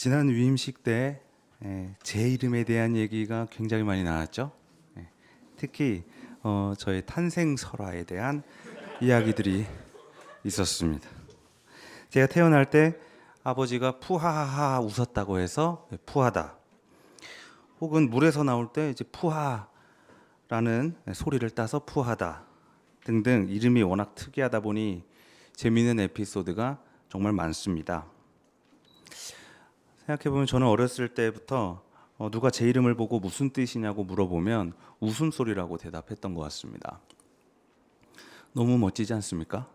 지난 위임식 때 제 이름에 대한 얘기가 굉장히 많이 나왔죠. 특히 저의 탄생 설화에 대한 이야기들이 있었습니다. 제가 태어날 때 아버지가 푸하하하 웃었다고 해서 푸하다, 혹은 물에서 나올 때 이제 푸하라는 소리를 따서 푸하다 등등 이름이 워낙 특이하다 보니 재미있는 에피소드가 정말 많습니다. 생각해보면 저는 어렸을 때부터 누가 제 이름을 보고 무슨 뜻이냐고 물어보면 웃음소리라고 대답했던 것 같습니다. 너무 멋지지 않습니까?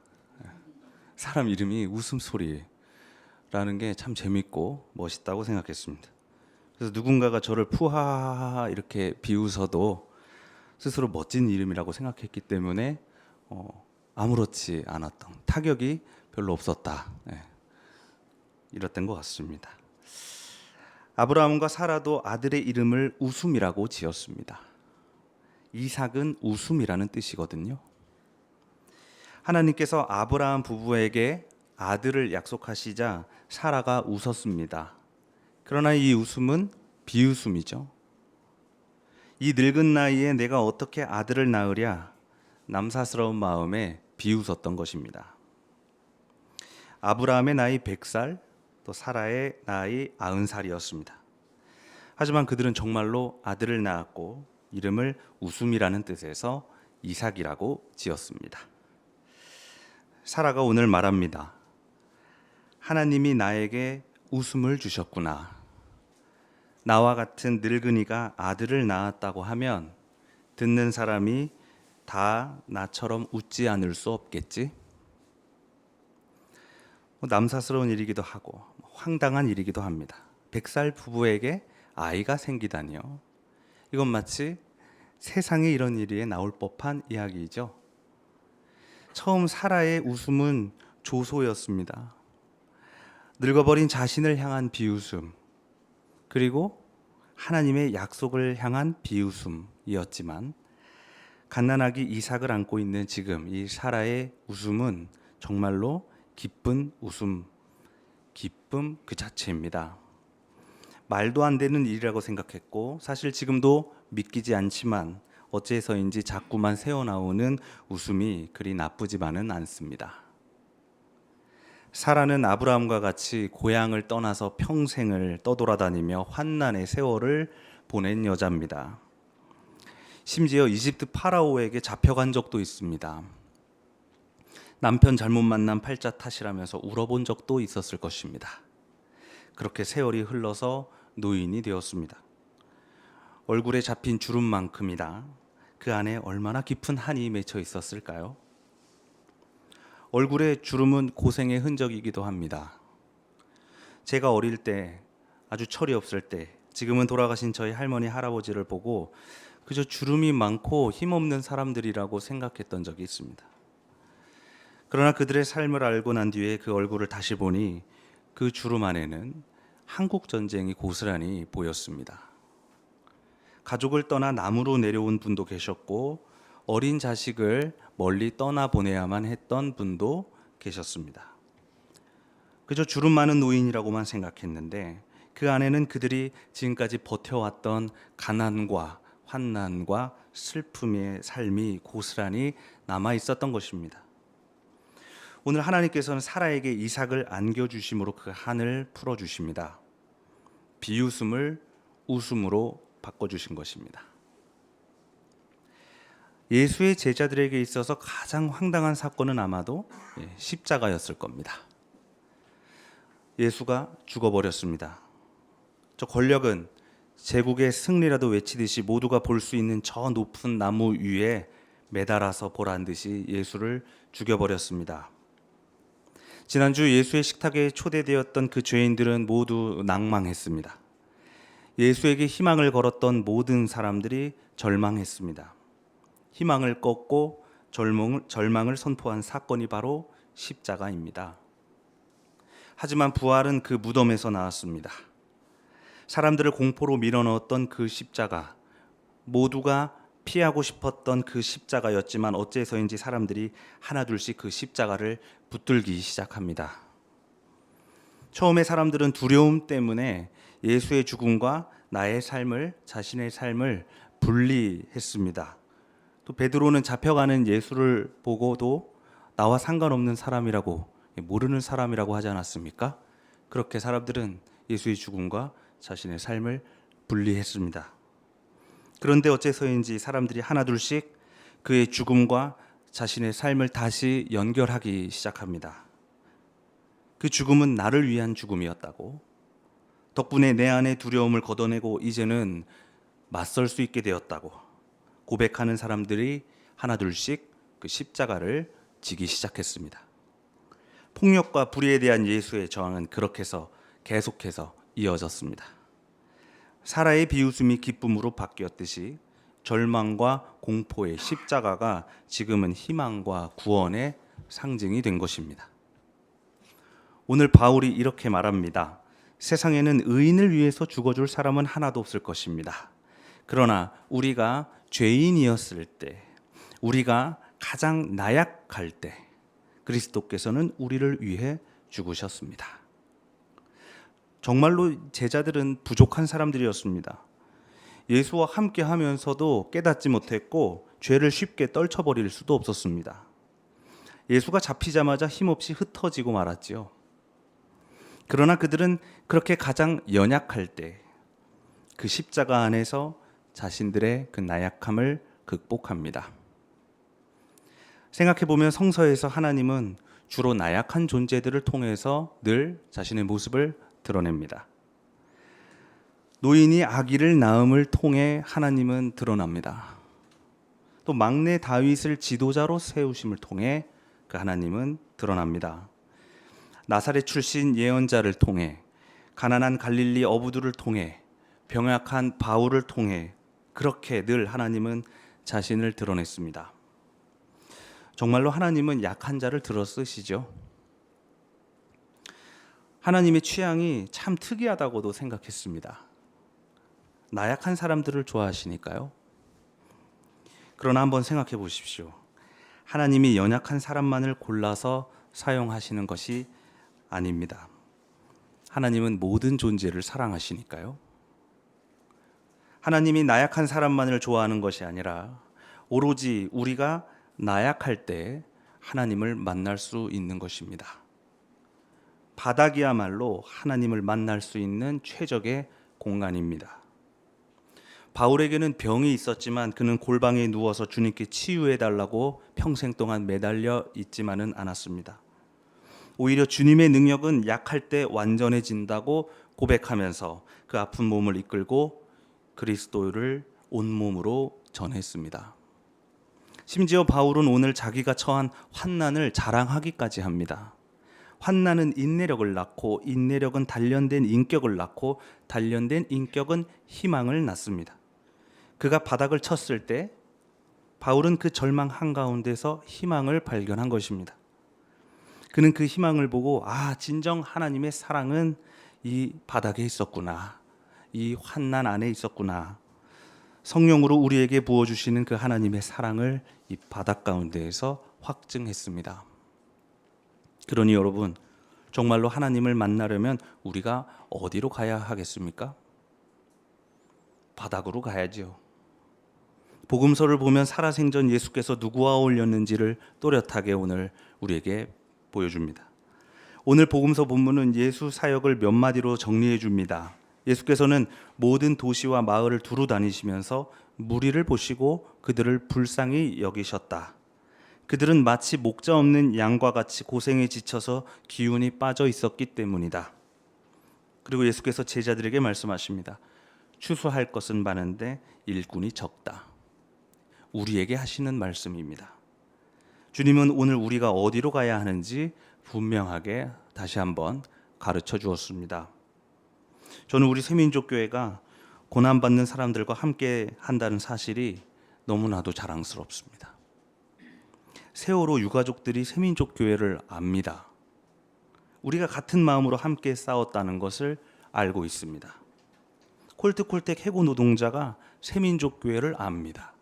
사람 이름이 웃음소리라는 게 참 재밌고 멋있다고 생각했습니다. 그래서 누군가가 저를 푸하하하 이렇게 비웃어도 스스로 멋진 이름이라고 생각했기 때문에 아무렇지 않았던, 타격이 별로 없었다, 이랬던 것 같습니다. 아브라함과 사라도 아들의 이름을 웃음이라고 지었습니다. 이삭은 웃음이라는 뜻이거든요. 하나님께서 아브라함 부부에게 아들을 약속하시자 사라가 웃었습니다. 그러나 이 웃음은 비웃음이죠. 이 늙은 나이에 내가 어떻게 아들을 낳으랴, 남사스러운 마음에 비웃었던 것입니다. 아브라함의 나이 100살, 또 사라의 나이 90살이었습니다. 하지만 그들은 정말로 아들을 낳았고 이름을 웃음이라는 뜻에서 이삭이라고 지었습니다. 사라가 오늘 말합니다. 하나님이 나에게 웃음을 주셨구나. 나와 같은 늙은이가 아들을 낳았다고 하면 듣는 사람이 다 나처럼 웃지 않을 수 없겠지? 남사스러운 일이기도 하고 황당한 일이기도 합니다. 100살 부부에게 아이가 생기다니요. 이건 마치 세상에 이런 일이 나올 법한 이야기이죠. 처음 사라의 웃음은 조소였습니다. 늙어버린 자신을 향한 비웃음, 그리고 하나님의 약속을 향한 비웃음이었지만 갓난아기 이삭을 안고 있는 지금 이 사라의 웃음은 정말로 기쁜 웃음, 기쁨 그 자체입니다. 말도 안 되는 일이라고 생각했고 사실 지금도 믿기지 않지만 어째서인지 자꾸만 새어나오는 웃음이 그리 나쁘지만은 않습니다. 사라는 아브라함과 같이 고향을 떠나서 평생을 떠돌아다니며 환난의 세월을 보낸 여자입니다. 심지어 이집트 파라오에게 잡혀간 적도 있습니다. 남편 잘못 만난 팔자 탓이라면서 울어본 적도 있었을 것입니다. 그렇게 세월이 흘러서 노인이 되었습니다. 얼굴에 잡힌 주름만큼이나 그 안에 얼마나 깊은 한이 맺혀 있었을까요? 얼굴의 주름은 고생의 흔적이기도 합니다. 제가 어릴 때, 아주 철이 없을 때, 지금은 돌아가신 저희 할머니 할아버지를 보고 그저 주름이 많고 힘없는 사람들이라고 생각했던 적이 있습니다. 그러나 그들의 삶을 알고 난 뒤에 그 얼굴을 다시 보니 그 주름 안에는 한국 전쟁이 고스란히 보였습니다. 가족을 떠나 남으로 내려온 분도 계셨고 어린 자식을 멀리 떠나 보내야만 했던 분도 계셨습니다. 그저 주름 많은 노인이라고만 생각했는데 그 안에는 그들이 지금까지 버텨왔던 가난과 환난과 슬픔의 삶이 고스란히 남아 있었던 것입니다. 오늘 하나님께서는 사라에게 이삭을 안겨주심으로 그 한을 풀어주십니다. 비웃음을 웃음으로 바꿔주신 것입니다. 예수의 제자들에게 있어서 가장 황당한 사건은 아마도 십자가였을 겁니다. 예수가 죽어버렸습니다. 저 권력은 제국의 승리라도 외치듯이 모두가 볼 수 있는 저 높은 나무 위에 매달아서 보란 듯이 예수를 죽여버렸습니다. 지난주 예수의 식탁에 초대되었던 그 죄인들은 모두 낭망했습니다. 예수에게 희망을 걸었던 모든 사람들이 절망했습니다. 희망을 꺾고 절망을 선포한 사건이 바로 십자가입니다. 하지만 부활은 그 무덤에서 나왔습니다. 사람들을 공포로 밀어넣었던 그 십자가, 모두가 피하고 싶었던 그 십자가였지만 어째서인지 사람들이 하나둘씩 그 십자가를 붙들기 시작합니다. 처음에 사람들은 두려움 때문에 예수의 죽음과 나의 삶을, 자신의 삶을 분리했습니다. 또 베드로는 잡혀가는 예수를 보고도 나와 상관없는 사람이라고, 모르는 사람이라고 하지 않았습니까? 그렇게 사람들은 예수의 죽음과 자신의 삶을 분리했습니다. 그런데 어째서인지 사람들이 하나둘씩 그의 죽음과 자신의 삶을 다시 연결하기 시작합니다. 그 죽음은 나를 위한 죽음이었다고, 덕분에 내 안의 두려움을 걷어내고 이제는 맞설 수 있게 되었다고 고백하는 사람들이 하나둘씩 그 십자가를 지기 시작했습니다. 폭력과 불의에 대한 예수의 저항은 그렇게 해서 계속해서 이어졌습니다. 사라의 비웃음이 기쁨으로 바뀌었듯이 절망과 공포의 십자가가 지금은 희망과 구원의 상징이 된 것입니다. 오늘 바울이 이렇게 말합니다. 세상에는 의인을 위해서 죽어줄 사람은 하나도 없을 것입니다. 그러나 우리가 죄인이었을 때, 우리가 가장 나약할 때 그리스도께서는 우리를 위해 죽으셨습니다. 정말로 제자들은 부족한 사람들이었습니다. 예수와 함께 하면서도 깨닫지 못했고 죄를 쉽게 떨쳐버릴 수도 없었습니다. 예수가 잡히자마자 힘없이 흩어지고 말았지요. 그러나 그들은 그렇게 가장 연약할 때 그 십자가 안에서 자신들의 그 나약함을 극복합니다. 생각해보면 성서에서 하나님은 주로 나약한 존재들을 통해서 늘 자신의 모습을 드러냅니다. 노인이 아기를 낳음을 통해 하나님은 드러납니다. 또 막내 다윗을 지도자로 세우심을 통해 그 하나님은 드러납니다. 나사렛 출신 예언자를 통해, 가난한 갈릴리 어부들을 통해, 병약한 바울을 통해 그렇게 늘 하나님은 자신을 드러냈습니다. 정말로 하나님은 약한 자를 들어 쓰시죠. 하나님의 취향이 참 특이하다고도 생각했습니다. 나약한 사람들을 좋아하시니까요. 그러나 한번 생각해 보십시오. 하나님이 연약한 사람만을 골라서 사용하시는 것이 아닙니다. 하나님은 모든 존재를 사랑하시니까요. 하나님이 나약한 사람만을 좋아하는 것이 아니라 오로지 우리가 나약할 때 하나님을 만날 수 있는 것입니다. 바닥이야말로 하나님을 만날 수 있는 최적의 공간입니다. 바울에게는 병이 있었지만 그는 골방에 누워서 주님께 치유해달라고 평생 동안 매달려 있지만은 않았습니다. 오히려 주님의 능력은 약할 때 완전해진다고 고백하면서 그 아픈 몸을 이끌고 그리스도를 온몸으로 전했습니다. 심지어 바울은 오늘 자기가 처한 환난을 자랑하기까지 합니다. 환난은 인내력을 낳고 인내력은 단련된 인격을 낳고 단련된 인격은 희망을 낳습니다. 그가 바닥을 쳤을 때 바울은 그 절망 한가운데서 희망을 발견한 것입니다. 그는 그 희망을 보고 진정 하나님의 사랑은 이 바닥에 있었구나. 이 환난 안에 있었구나. 성령으로 우리에게 부어주시는 그 하나님의 사랑을 이 바닥 가운데에서 확증했습니다. 그러니 여러분, 정말로 하나님을 만나려면 우리가 어디로 가야 하겠습니까? 바닥으로 가야지요. 복음서를 보면 살아생전 예수께서 누구와 어울렸는지를 또렷하게 오늘 우리에게 보여줍니다. 오늘 복음서 본문은 예수 사역을 몇 마디로 정리해 줍니다. 예수께서는 모든 도시와 마을을 두루 다니시면서 무리를 보시고 그들을 불쌍히 여기셨다. 그들은 마치 목자 없는 양과 같이 고생에 지쳐서 기운이 빠져 있었기 때문이다. 그리고 예수께서 제자들에게 말씀하십니다. 추수할 것은 많은데 일꾼이 적다. 우리에게 하시는 말씀입니다. 주님은 오늘 우리가 어디로 가야 하는지 분명하게 다시 한번 가르쳐 주었습니다. 저는 우리 새민족교회가 고난받는 사람들과 함께 한다는 사실이 너무나도 자랑스럽습니다. 세월호 유가족들이 새민족교회를 압니다. 우리가 같은 마음으로 함께 싸웠다는 것을 알고 있습니다. 콜트콜텍 해고 노동자가 새민족교회를 압니다.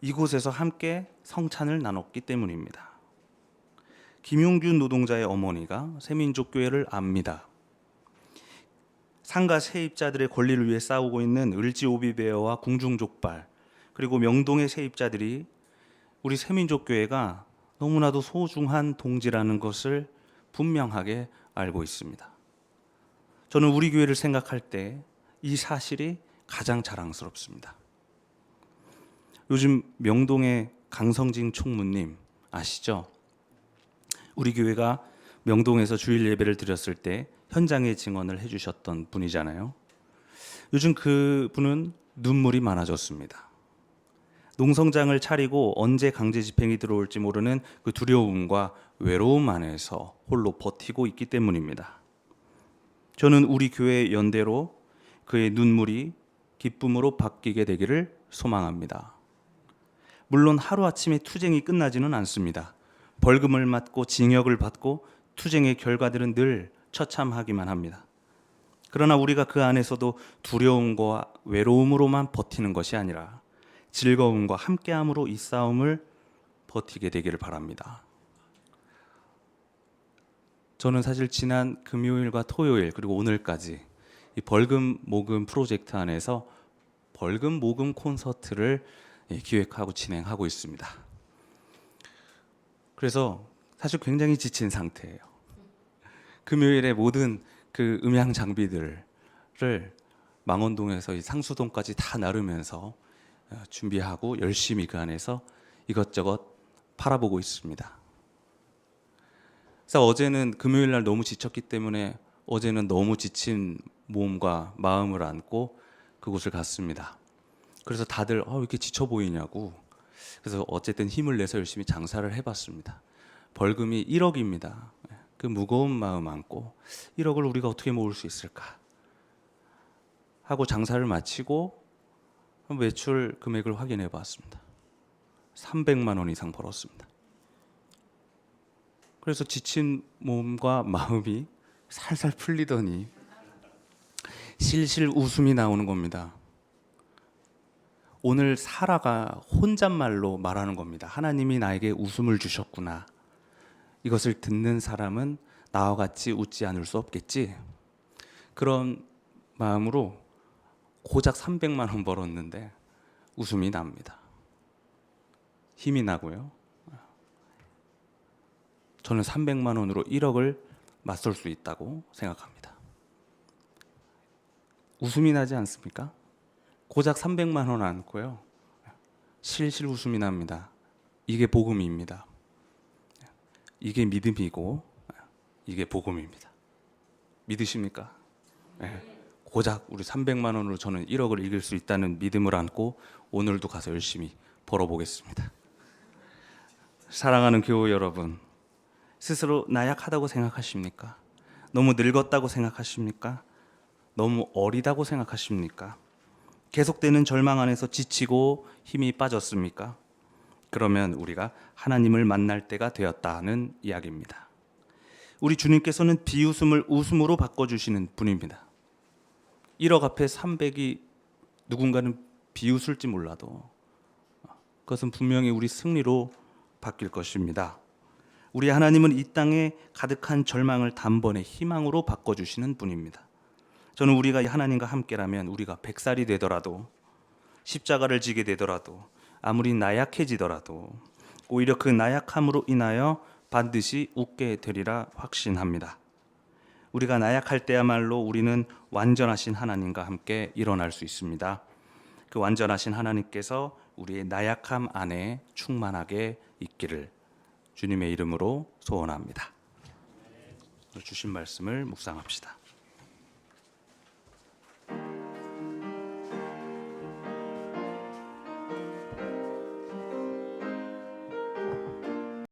이곳에서 함께 성찬을 나눴기 때문입니다. 김용균 노동자의 어머니가 새민족교회를 압니다. 상가 세입자들의 권리를 위해 싸우고 있는 을지오비베어와 궁중족발, 그리고 명동의 세입자들이 우리 새민족교회가 너무나도 소중한 동지라는 것을 분명하게 알고 있습니다. 저는 우리 교회를 생각할 때 이 사실이 가장 자랑스럽습니다. 요즘 명동의 강성진 총무님 아시죠? 우리 교회가 명동에서 주일 예배를 드렸을 때 현장에 증언을 해주셨던 분이잖아요. 요즘 그 분은 눈물이 많아졌습니다. 농성장을 차리고 언제 강제 집행이 들어올지 모르는 그 두려움과 외로움 안에서 홀로 버티고 있기 때문입니다. 저는 우리 교회의 연대로 그의 눈물이 기쁨으로 바뀌게 되기를 소망합니다. 물론 하루아침에 투쟁이 끝나지는 않습니다. 벌금을 맞고 징역을 받고 투쟁의 결과들은 늘 처참하기만 합니다. 그러나 우리가 그 안에서도 두려움과 외로움으로만 버티는 것이 아니라 즐거움과 함께함으로 이 싸움을 버티게 되기를 바랍니다. 저는 사실 지난 금요일과 토요일 그리고 오늘까지 이 벌금 모금 프로젝트 안에서 벌금 모금 콘서트를 기획하고 진행하고 있습니다. 그래서 사실 굉장히 지친 상태예요. 금요일에 모든 그 음향 장비들을 망원동에서 이 상수동까지 다 나르면서 준비하고 열심히 그 안에서 이것저것 팔아보고 있습니다. 그래서 어제는 금요일 날 너무 지쳤기 때문에 어제는 너무 지친 몸과 마음을 안고 그곳을 갔습니다. 그래서 다들 왜 이렇게 지쳐 보이냐고. 그래서 어쨌든 힘을 내서 열심히 장사를 해봤습니다. 벌금이 1억입니다. 그 무거운 마음 안고 1억을 우리가 어떻게 모을 수 있을까 하고 장사를 마치고 매출 금액을 확인해 봤습니다. 300만 원 이상 벌었습니다. 그래서 지친 몸과 마음이 살살 풀리더니 실실 웃음이 나오는 겁니다. 오늘 사라가 혼잣말로 말하는 겁니다. 하나님이 나에게 웃음을 주셨구나. 이것을 듣는 사람은 나와 같이 웃지 않을 수 없겠지. 그런 마음으로 고작 300만 원 벌었는데 웃음이 납니다. 힘이 나고요. 저는 300만 원으로 1억을 맞설 수 있다고 생각합니다. 웃음이 나지 않습니까? 고작 300만 원 안고요. 실실 웃음이 납니다. 이게 복음입니다. 이게 믿음이고 이게 복음입니다. 믿으십니까? 네. 고작 우리 300만 원으로 저는 1억을 이길 수 있다는 믿음을 안고 오늘도 가서 열심히 벌어보겠습니다. 사랑하는 교우 여러분, 스스로 나약하다고 생각하십니까? 너무 늙었다고 생각하십니까? 너무 어리다고 생각하십니까? 계속되는 절망 안에서 지치고 힘이 빠졌습니까? 그러면 우리가 하나님을 만날 때가 되었다는 이야기입니다. 우리 주님께서는 비웃음을 웃음으로 바꿔주시는 분입니다. 1억 앞에 300이 누군가는 비웃을지 몰라도 그것은 분명히 우리 승리로 바뀔 것입니다. 우리 하나님은 이 땅에 가득한 절망을 단번에 희망으로 바꿔주시는 분입니다. 저는 우리가 하나님과 함께라면 우리가 100살이 되더라도 십자가를 지게 되더라도 아무리 나약해지더라도 오히려 그 나약함으로 인하여 반드시 웃게 되리라 확신합니다. 우리가 나약할 때야말로 우리는 완전하신 하나님과 함께 일어날 수 있습니다. 그 완전하신 하나님께서 우리의 나약함 안에 충만하게 있기를 주님의 이름으로 소원합니다. 주신 말씀을 묵상합시다.